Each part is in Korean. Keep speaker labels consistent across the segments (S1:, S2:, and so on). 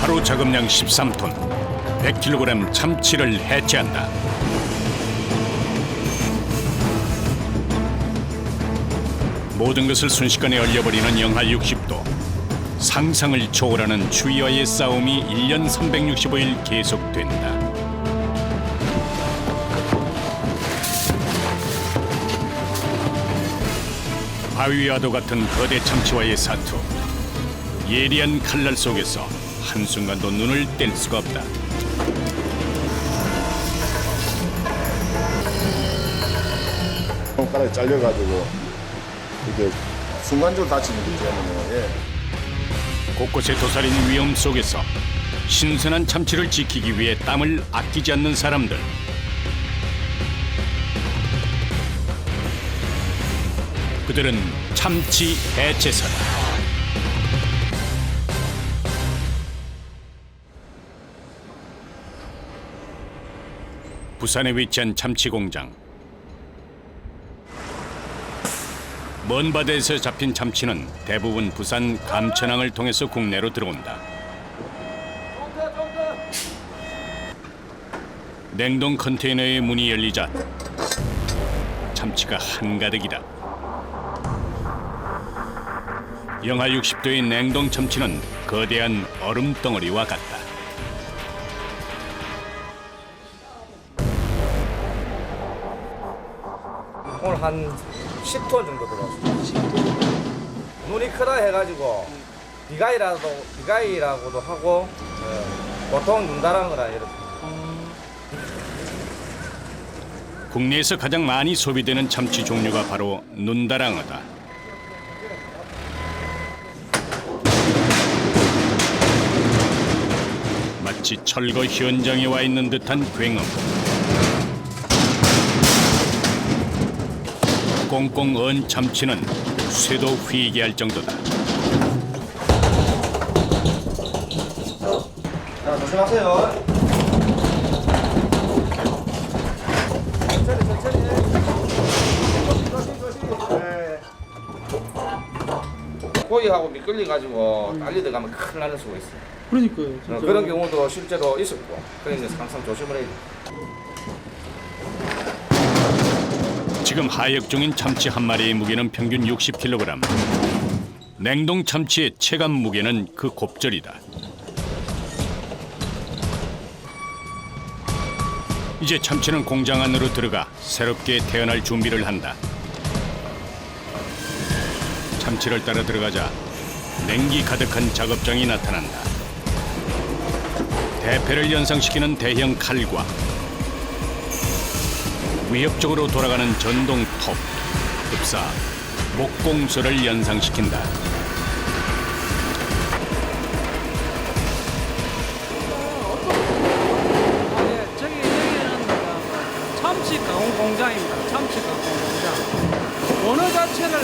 S1: 하루 작업량 13톤, 100kg 참치를 해체한다. 모든 것을 순식간에 얼려버리는 영하 60도. 상상을 초월하는 추위와의 싸움이 1년 365일 계속된다. 바위와도 같은 거대 참치와의 사투. 예리한 칼날 속에서 한순간도 눈을 뗄 수가 없다.
S2: 손가락이 잘려가지고 이게 순간적으로 다치는 거기 때문에
S1: 곳곳에 도사린 위험 속에서 신선한 참치를 지키기 위해 땀을 아끼지 않는 사람들. 그들은 참치 해체사다. 부산에 위치한 참치 공장. 먼 바다에서 잡힌 참치는 대부분 부산 감천항을 통해서 국내로 들어온다. 냉동 컨테이너의 문이 열리자 참치가 한가득이다. 영하 60도의 냉동 참치는 거대한 얼음 덩어리와 같다.
S3: 오늘 한 10톤 정도 들어왔습니다. 눈이 크다 해가지고 비가이라고도 하고 보통 눈다란 거라 이렇게.
S1: 국내에서 가장 많이 소비되는 참치 종류가 바로 눈다랑어다. 마치 철거 현장에 와 있는 듯한 굉음. 꽁꽁 언 참치는 쇠도 휘게 할 정도다.
S3: 자, 조심하세요. 네. 고기하고 미끌리 가지고 딸리 들어가면 큰일 나는 수가 있어요.
S4: 그러니까요. 진짜.
S3: 그런 경우도 실제로 있었고, 그러니까 항상 조심을 해야 돼요.
S1: 지금 하역 중인 참치 한 마리의 무게는 평균 60kg. 냉동 참치의 체감 무게는 그 곱절이다. 이제 참치는 공장 안으로 들어가 새롭게 태어날 준비를 한다. 참치를 따라 들어가자 냉기 가득한 작업장이 나타난다. 대패를 연상시키는 대형 칼과 위협적으로 돌아가는 전동 톱, 흡사, 목공소를 연상시킨다.
S4: 저기 여기는 참치 가공 공장입니다. 참치 가공 공장. 원어 자체를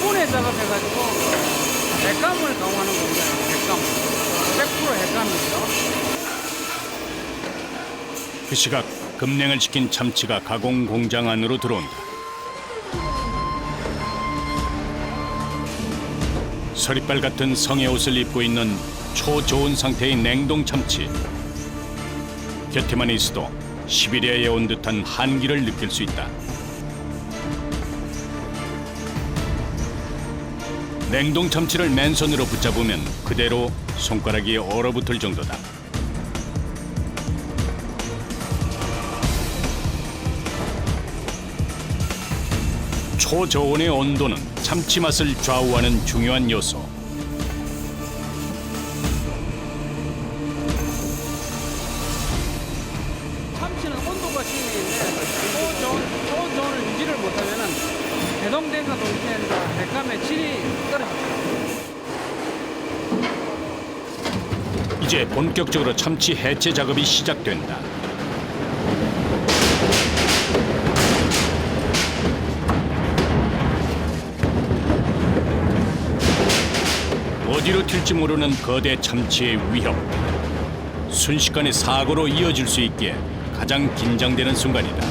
S4: 분해 작업해가지고 핵감을 가공하는 공장이에요. 핵감. 100% 핵감이죠.
S1: 그 시각 급냉을 시킨 참치가 가공 공장 안으로 들어온다. 서리빨 같은 성의 옷을 입고 있는 초저온 상태의 냉동 참치. 곁에만 있어도 시베리아에 온 듯한 한기를 느낄 수 있다. 냉동 참치를 맨손으로 붙잡으면 그대로 손가락이 얼어붙을 정도다. 초저온의 온도는 참치 맛을 좌우하는 중요한 요소.
S4: 참치는 온도가 중요한데 초저온을 유지를 못하면은 해동된과 동시에 핵감의 질이 떨어집니다.
S1: 이제 본격적으로 참치 해체 작업이 시작된다. 어디로 튈지 모르는 거대 참치의 위협. 순식간에 사고로 이어질 수 있기에 가장 긴장되는 순간이다.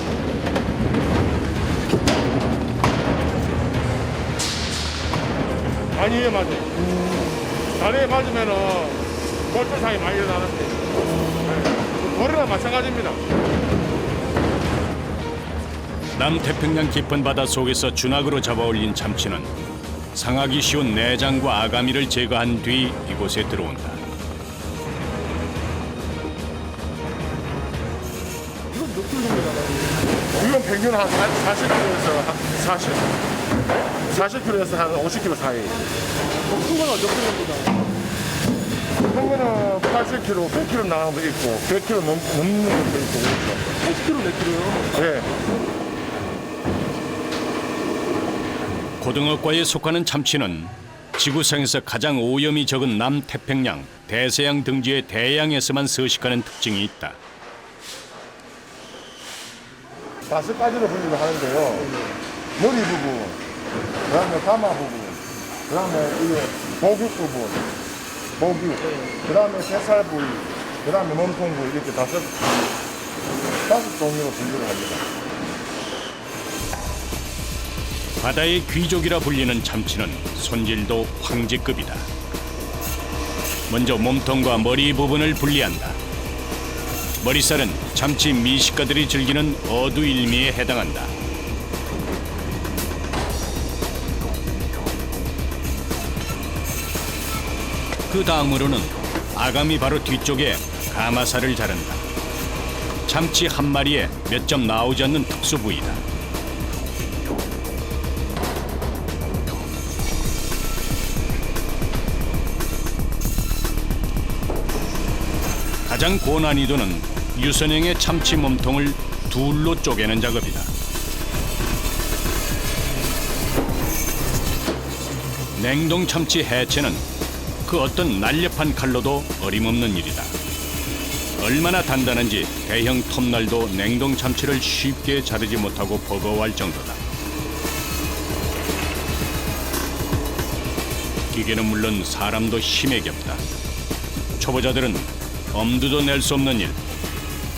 S2: 다리에 맞아. 다리에 맞으면은
S5: 골조상이 많이 일어나는데 고래나 마찬가지입니다.
S1: 남태평양 깊은 바다 속에서 준악으로 잡아올린 참치는 상하기 쉬운 내장과 아가미를 제거한 뒤 이곳에 들어온다.
S5: 이건 평균 한 40kg에서 한 40kg에서 한 50kg 사이.
S4: 큰 거는 몇 킬로입니다.
S5: 평균은 80kg, 100kg 나가는 것도 있고 100kg 넘는 것도 있고 그렇죠.
S4: 80kg, 몇 킬로요?
S5: 네.
S1: 고등어과에 속하는 참치는 지구상에서 가장 오염이 적은 남태평양, 대서양 등지의 대양에서만 서식하는 특징이 있다.
S5: 5가지로 분류를 하는데요. 머리 부분, 그다음에 가마 부분, 그다음에 이게 복육 부분, 복육, 그다음에 새살 부위, 그다음에 몸통 부위 이렇게 다섯 종류로 분류를 합니다.
S1: 바다의 귀족이라 불리는 참치는 손질도 황제급이다. 먼저 몸통과 머리 부분을 분리한다. 머리살은 참치 미식가들이 즐기는 어두일미에 해당한다. 그 다음으로는 아가미 바로 뒤쪽에 가마살을 자른다. 참치 한 마리에 몇 점 나오지 않는 특수 부위다. 가장 고난이도는 유선형의 참치 몸통을 둘로 쪼개는 작업이다. 냉동 참치 해체는 그 어떤 날렵한 칼로도 어림없는 일이다. 얼마나 단단한지 대형 톱날도 냉동 참치를 쉽게 자르지 못하고 버거워할 정도다. 기계는 물론 사람도 힘에 겹다. 초보자들은 엄두도 낼 수 없는 일,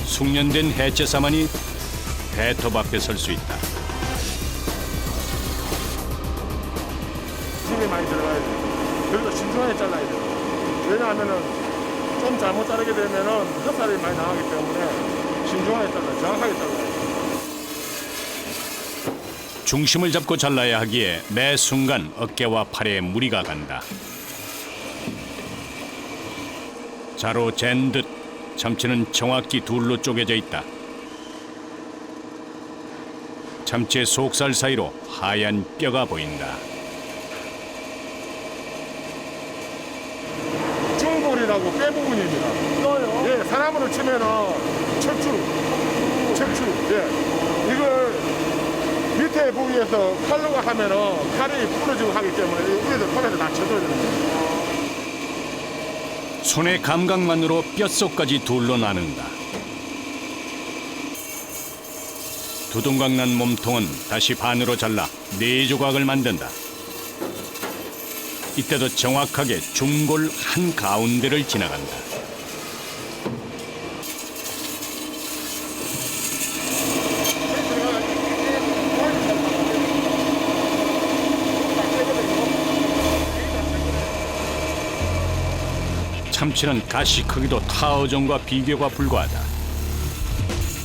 S1: 숙련된 해체사만이 배톱 앞에 설 수 있다.
S5: 힘이 많이 들어가야 돼요. 그래도 신중하게 잘라야 돼요. 왜냐하면은 좀 잘못 자르게 되면은 흑살이 많이 나가기 때문에 신중하게 잘라요. 정확하게 잘라야 돼요.
S1: 중심을 잡고 잘라야 하기에 매 순간 어깨와 팔에 무리가 간다. 자로 잰 듯 참치는 정확히 둘로 쪼개져 있다. 참치의 속살 사이로 하얀 뼈가 보인다.
S5: 중골이라고 뼈 부분입니다.
S4: 뼈요?
S5: 예, 사람으로 치면은 척추. 예, 이걸 밑에 부위에서 칼로 하면은 칼이 부러지고 하기 때문에 위에서 톱에서 다 쳐줘야 됩니다.
S1: 손의 감각만으로 뼛속까지 둘로 나눈다. 두둥강 난 몸통은 다시 반으로 잘라 4조각을 만든다. 이때도 정확하게 중골 한 가운데를 지나간다. 참치는 가시 크기도 타어종과 비교가 불과하다.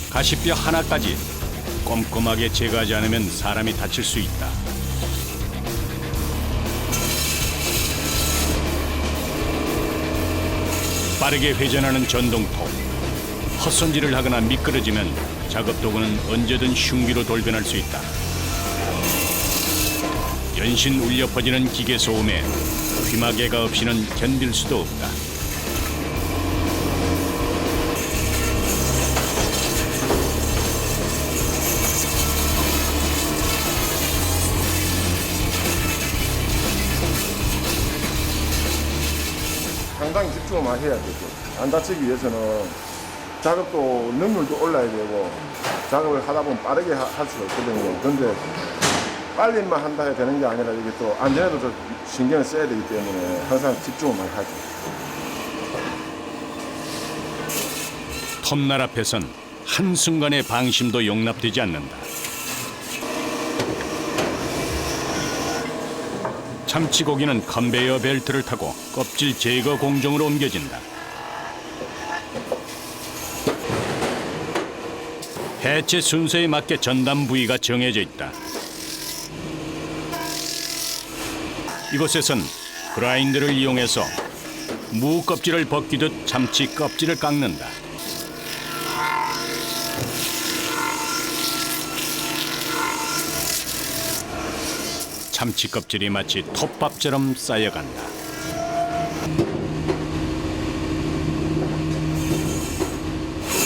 S1: 가시뼈 하나까지 꼼꼼하게 제거하지 않으면 사람이 다칠 수 있다. 빠르게 회전하는 전동톱. 헛손질을 하거나 미끄러지면 작업도구는 언제든 흉기로 돌변할 수 있다. 연신 울려 퍼지는 기계 소음에 귀마개가 없이는 견딜 수도 없다.
S2: 상당히 집중을 많이 해야 되죠. 안 다치기 위해서는 작업도 능률도 올라야 되고 작업을 하다 보면 빠르게 할 수가 있거든요. 그런데 빨리만 한다 해야 되는 게 아니라 이게 또 안전에도 좀 신경을 써야 되기 때문에 항상 집중을 많이 하죠.
S1: 톱날 앞에선 한순간의 방심도 용납되지 않는다. 참치고기는 컨베이어 벨트를 타고 껍질 제거 공정으로 옮겨진다. 해체 순서에 맞게 전담 부위가 정해져 있다. 이곳에선 그라인더를 이용해서 무 껍질을 벗기듯 참치 껍질을 깎는다. 참치 껍질이 마치 톱밥처럼 쌓여간다.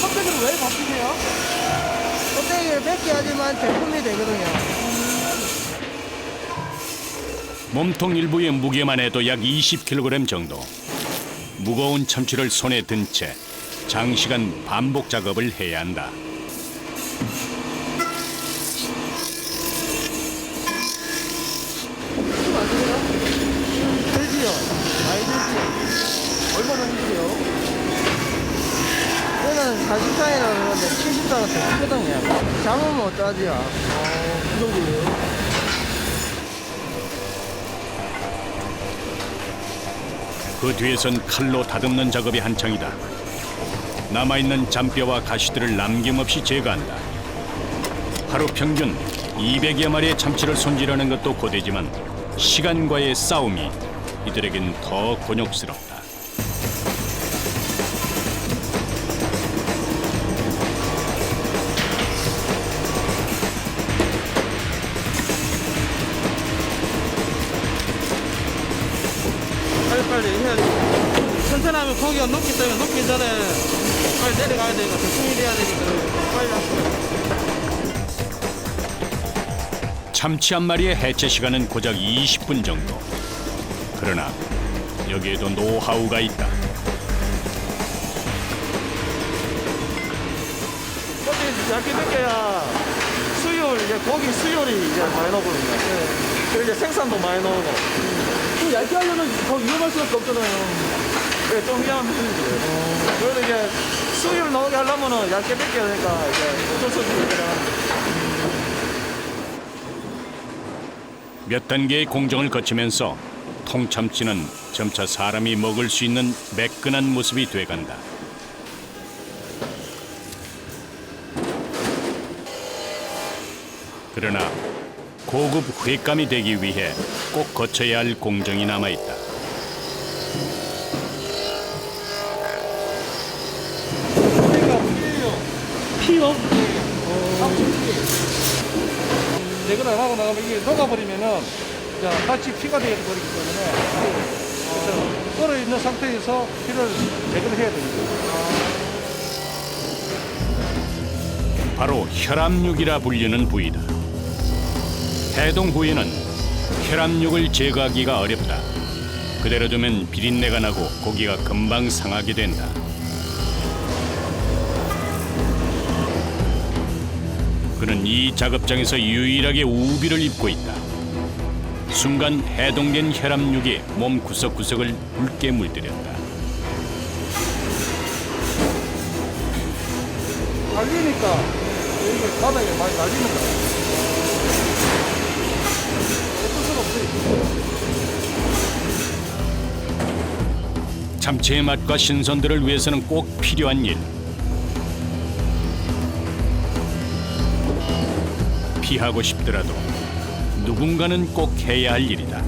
S4: 껍데기를 왜 바꾸세요?
S6: 껍데기를 벗겨야지만 제품이 되거든요.
S1: 몸통 일부의 무게만 해도 약 20kg 정도. 무거운 참치를 손에 든 채 장시간 반복 작업을 해야 한다.
S6: 들지요? 많이 들지요?
S4: 얼마나 힘들어요?
S6: 저는 40장이라고 그러는데 70장은 더 크거든요. 잠으면 어쩌지요?
S4: 그 정도예요?
S1: 그 뒤에선 칼로 다듬는 작업이 한창이다. 남아있는 잔뼈와 가시들을 남김없이 제거한다. 하루 평균 200여 마리의 참치를 손질하는 것도 고되지만 시간과의 싸움이 이들에겐 더 곤욕스럽다.
S4: 빨리 해야 돼. 천천히 하면 고기가 녹기 때문에 녹기 전에 빨리 내려가야 되니까 대충이 돼야 되니까 빨리 하세요.
S1: 참치 한 마리의 해체 시간은 고작 20분 정도. 그러나 여기에도 노하우가 있다.
S4: 껍데기 얇게 벗겨야 수율, 이제 고기 수율이 이제 많이 나오거든요. 그리고 이제 생산도 많이 나오고. 그 얇게 하려면 더 위험할 수밖에 없잖아요. 네, 좀 위험한 편이죠. 그래도 이제 수율 나오게 하려면은 얇게 벗겨야 되니까 이제 어쩔 수 없이 그냥.
S1: 몇 단계의 공정을 거치면서 통참치는 점차 사람이 먹을 수 있는 매끈한 모습이 돼간다. 그러나 고급 횟감이 되기 위해 꼭 거쳐야 할 공정이 남아있다.
S4: 피요? 내거나 하고 나가면 이게 녹아버리면은 이제 같이 피가 되어버리기 때문에 그래서 얼어 있는 상태에서 피를 제거를 해야 됩니다.
S1: 바로 혈압육이라 불리는 부위다. 해동 후에는 혈압육을 제거하기가 어렵다. 그대로 두면 비린내가 나고 고기가 금방 상하게 된다. 그는 이 작업장에서 유일하게 우비를 입고 있다. 순간 해동된 혈압육이 몸 구석구석을 붉게 물들였다.
S4: 날리니까 이게 바닥에 많이 날리는 거예요. 어쩔 수가 없어요.
S1: 참치의 맛과 신선도를 위해서는 꼭 필요한 일. 피하고 싶더라도 누군가는 꼭 해야 할 일이다.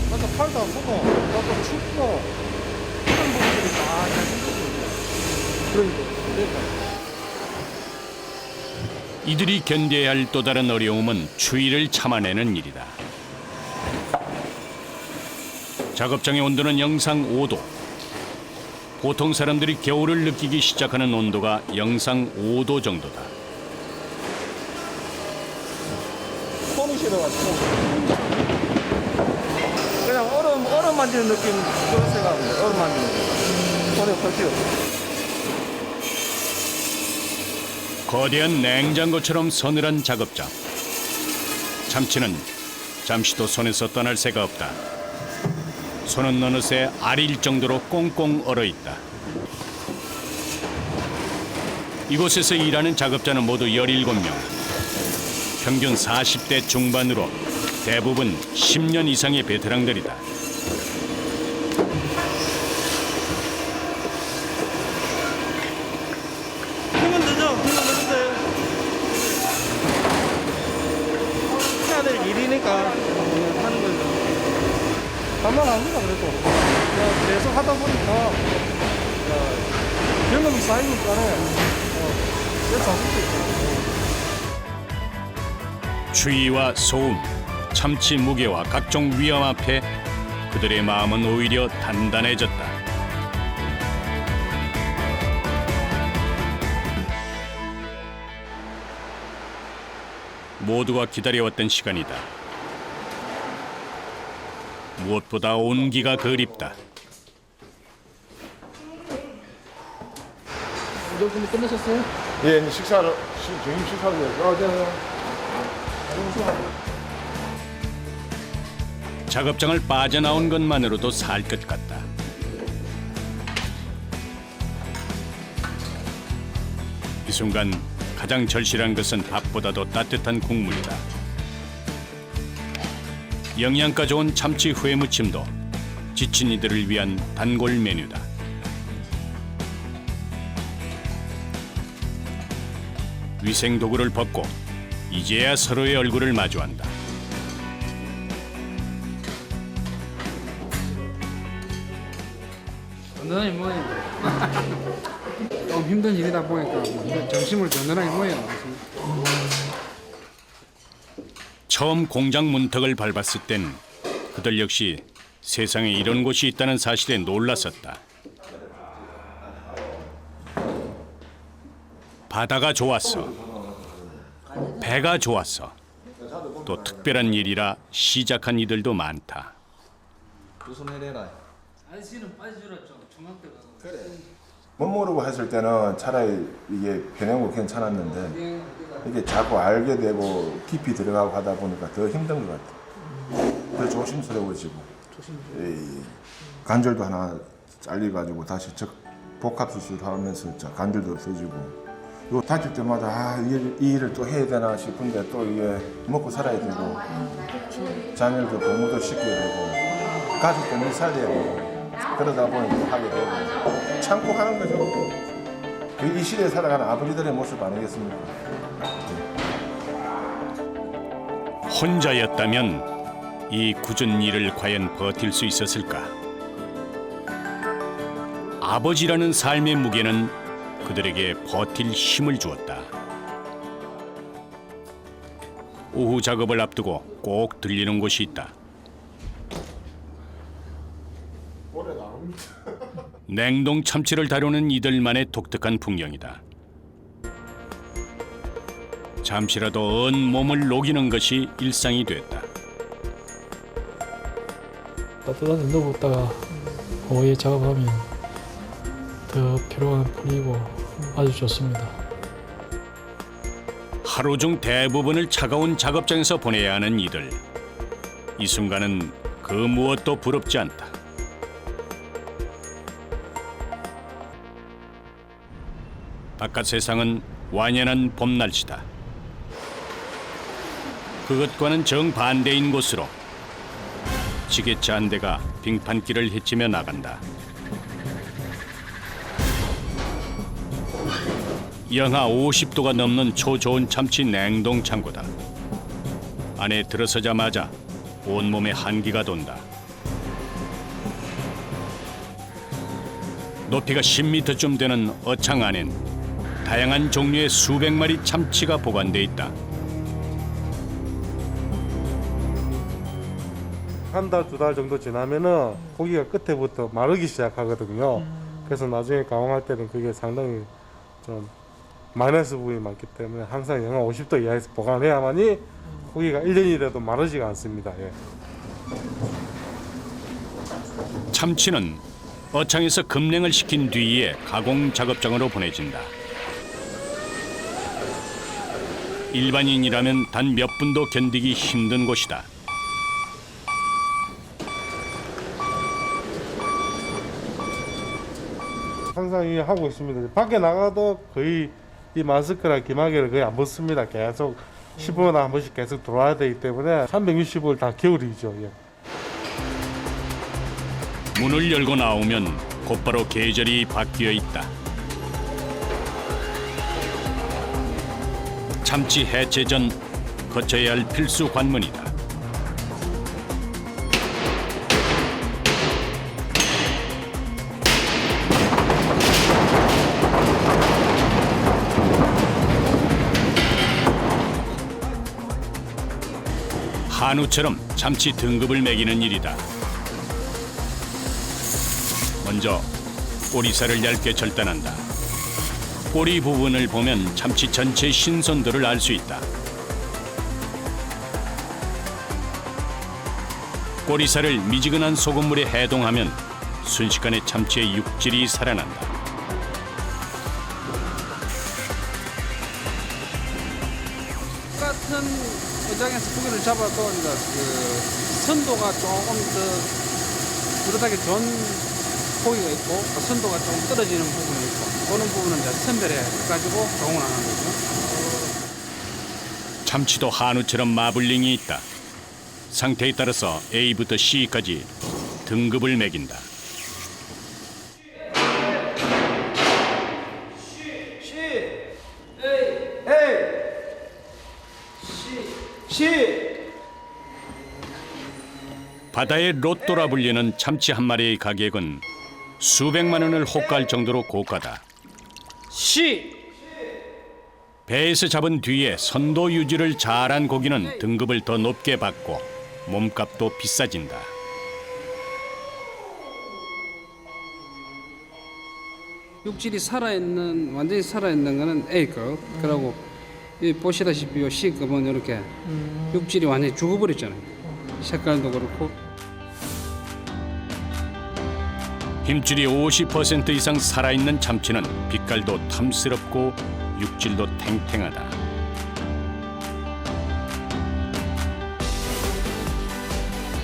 S4: 맞아, 팔도 아프고, 나도 춥고, 이런 부분들이 다 그러니까.
S1: 이들이 견뎌야 할 또 다른 어려움은 추위를 참아내는 일이다. 작업장의 온도는 영상 5도. 보통 사람들이 겨울을 느끼기 시작하는 온도가 영상 5도 정도다.
S4: 손이 시려가지고 그냥 얼음 만지는 느낌 그런 생각합니다. 얼음 만지는 거. 손이 펄티요.
S1: 거대한 냉장고처럼 서늘한 작업장. 참치는 잠시도 손에서 떠날 새가 없다. 손은 어느새 아릴 정도로 꽁꽁 얼어있다. 이곳에서 일하는 작업자는 모두 17명. 평균 40대 중반으로 대부분 10년 이상의 베테랑들이다.
S4: 하니까 하는 거죠. 간만합니다 그래도. 계속 하다 보니까 경험이 쌓이니까 잘쓸 수 있어요.
S1: 추위와 소음, 참치 무게와 각종 위험 앞에 그들의 마음은 오히려 단단해졌다. 모두가 기다려왔던 시간이다. 무엇보다 온기가 그립다.
S6: 이제 근데 끝내셨어요?
S5: 예, 이제 식사를 저희 식사를
S1: 작업장을 빠져나온 것만으로도 살 것 같다. 이 순간 가장 절실한 것은 밥보다도 따뜻한 국물이다. 영양가 좋은 참치 회무침도 지친 이들을 위한 단골 메뉴다. 위생 도구를 벗고 이제야 서로의 얼굴을 마주한다.
S7: 든든하게 모여요. 좀 힘든 일이다 보니까 점심을 든든하게 모여요.
S1: 처음 공장 문턱을 밟았을 땐 그들 역시 세상에 이런 곳이 있다는 사실에 놀랐었다. 바다가 좋았어. 배가 좋았어. 또 특별한 일이라 시작한 이들도 많다.
S7: 아저씨는 빠져줄었죠. 중학교 가서.
S2: 못 모르고 했을 때는 차라리 이게 변형고 괜찮았는데 이게 자꾸 알게 되고 깊이 들어가고 하다 보니까 더 힘든 것 같아. 더 조심스러워지고. 관절도 하나 잘려가지고 다시 복합 수술하면서 관절도 없어지고. 이거 다칠 때마다 이 일을 또 해야 되나 싶은데 또 이게 먹고 살아야 되고 자녀도 공부도 시켜야 되고 가족도 늘 살려야 되고 그러다 보니 또 하게 되고 참고 하는 거죠. 이 시대에 살아가는 아버지들의 모습 아니겠습니까?
S1: 혼자였다면 이 굳은 일을 과연 버틸 수 있었을까? 아버지라는 삶의 무게는 그들에게 버틸 힘을 주었다. 오후 작업을 앞두고 꼭 들리는 곳이 있다. 냉동 참치를 다루는 이들만의 독특한 풍경이다. 잠시라도 언 몸을 녹이는 것이 일상이 됐다.
S8: 따뜻한 데 넣었다가 오후에 작업하면 더 피로가 풀리고 아주 좋습니다.
S1: 하루 중 대부분을 차가운 작업장에서 보내야 하는 이들. 이 순간은 그 무엇도 부럽지 않다. 바깥 세상은 완연한 봄 날씨다. 그것과는 정반대인 곳으로 지게차 한 대가 빙판길을 헤치며 나간다. 영하 50도가 넘는 초저온 참치 냉동 창고다. 안에 들어서자마자 온몸에 한기가 돈다. 높이가 10m쯤 되는 어창 안엔 다양한 종류의 수백 마리 참치가 보관돼 있다.
S4: 한 달, 두 달 정도 지나면은 고기가 끝에부터 마르기 시작하거든요. 그래서 나중에 가공할 때는 그게 상당히 좀 마이너스 부분이 많기 때문에 항상 영하 50도 이하에서 보관해야만이 고기가 1년이라도 마르지가 않습니다. 예.
S1: 참치는 어창에서 급냉을 시킨 뒤에 가공 작업장으로 보내진다. 일반인이라면 단 몇 분도 견디기 힘든 곳이다.
S4: 항상 이 하고 있습니다. 밖에 나가도 거의 이 마스크랑 기마개를 거의 안 벗습니다. 계속 15분에 한 번씩 계속 들어와야 되기 때문에 365일 다 겨울이죠. 예.
S1: 문을 열고 나오면 곧바로 계절이 바뀌어 있다. 참치 해체 전 거쳐야 할 필수 관문이다. 한우처럼 참치 등급을 매기는 일이다. 먼저 꼬리살을 얇게 절단한다. 꼬리 부분을 보면 참치 전체 신선도를 알 수 있다. 꼬리살을 미지근한 소금물에 해동하면 순식간에 참치의 육질이 살아난다.
S7: 똑같은 어장에서 고기를 잡아도 이제 그 선도가 조금 더 그릇하게 좋은 고기가 있고 그 선도가 조금 떨어지는 부분이 있고 그런 부분은 이제 선별해 가지고 조공을 하는 거죠.
S1: 참치도 한우처럼 마블링이 있다. 상태에 따라서 A부터 C까지 등급을 매긴다. 바다의 로또라 불리는 참치 한 마리의 가격은 수백만 원을 호가할 정도로 고가다. 배에서 잡은 뒤에 선도 유지를 잘한 고기는 등급을 더 높게 받고 몸값도 비싸진다.
S7: 육질이 살아있는 완전히 살아있는 거는 A급 그리고 이 보시다시피 이 C급은 이렇게 육질이 완전히 죽어버렸잖아요. 색깔도 그렇고.
S1: 힘줄이 50% 이상 살아있는 참치는 빛깔도 탐스럽고 육질도 탱탱하다.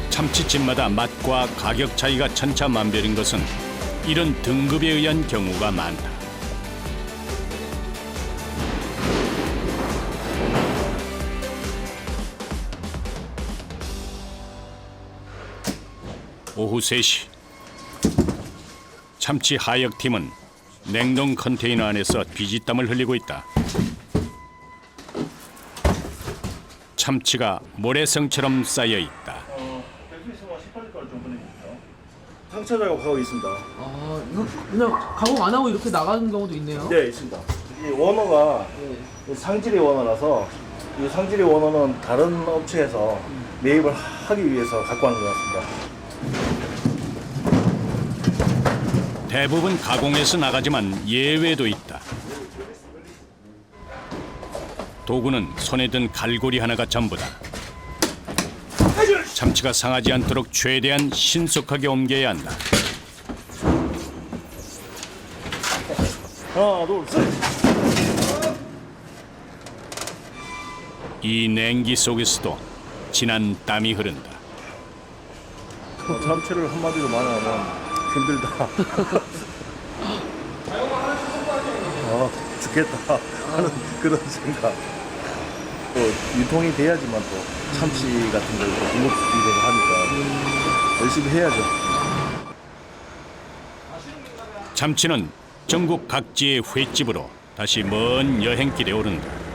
S1: 참치집마다 맛과 가격 차이가 천차만별인 것은 이런 등급에 의한 경우가 많다. 오후 3시 참치 하역팀은 냉동 컨테이너 안에서 비지땀을 흘리고 있다. 참치가 모래성처럼 쌓여 있다.
S2: 상처 작업하고 있습니다.
S4: 아, 이거 그냥 가공 안 하고 이렇게 나가는 경우도 있네요.
S2: 네, 있습니다. 이 원어가 상질이 원어라서 이 상질이 원어는 다른 업체에서 매입을 하기 위해서 갖고 하는 것 같습니다.
S1: 대부분 가공해서 나가지만 예외도 있다. 도구는 손에 든 갈고리 하나가 전부다. 참치가 상하지 않도록 최대한 신속하게 옮겨야 한다.
S2: 하나, 둘, 셋.
S1: 이 냉기 속에서도 진한 땀이 흐른다.
S2: 참치를 한마디로 말하면 힘들다. 죽겠다 하는 그런 생각. 또 유통이 돼야지만 또 참치 같은 걸 공급이 되고 하니까 열심히 해야죠.
S1: 참치는 전국 각지의 횟집으로 다시 먼 여행길에 오른다.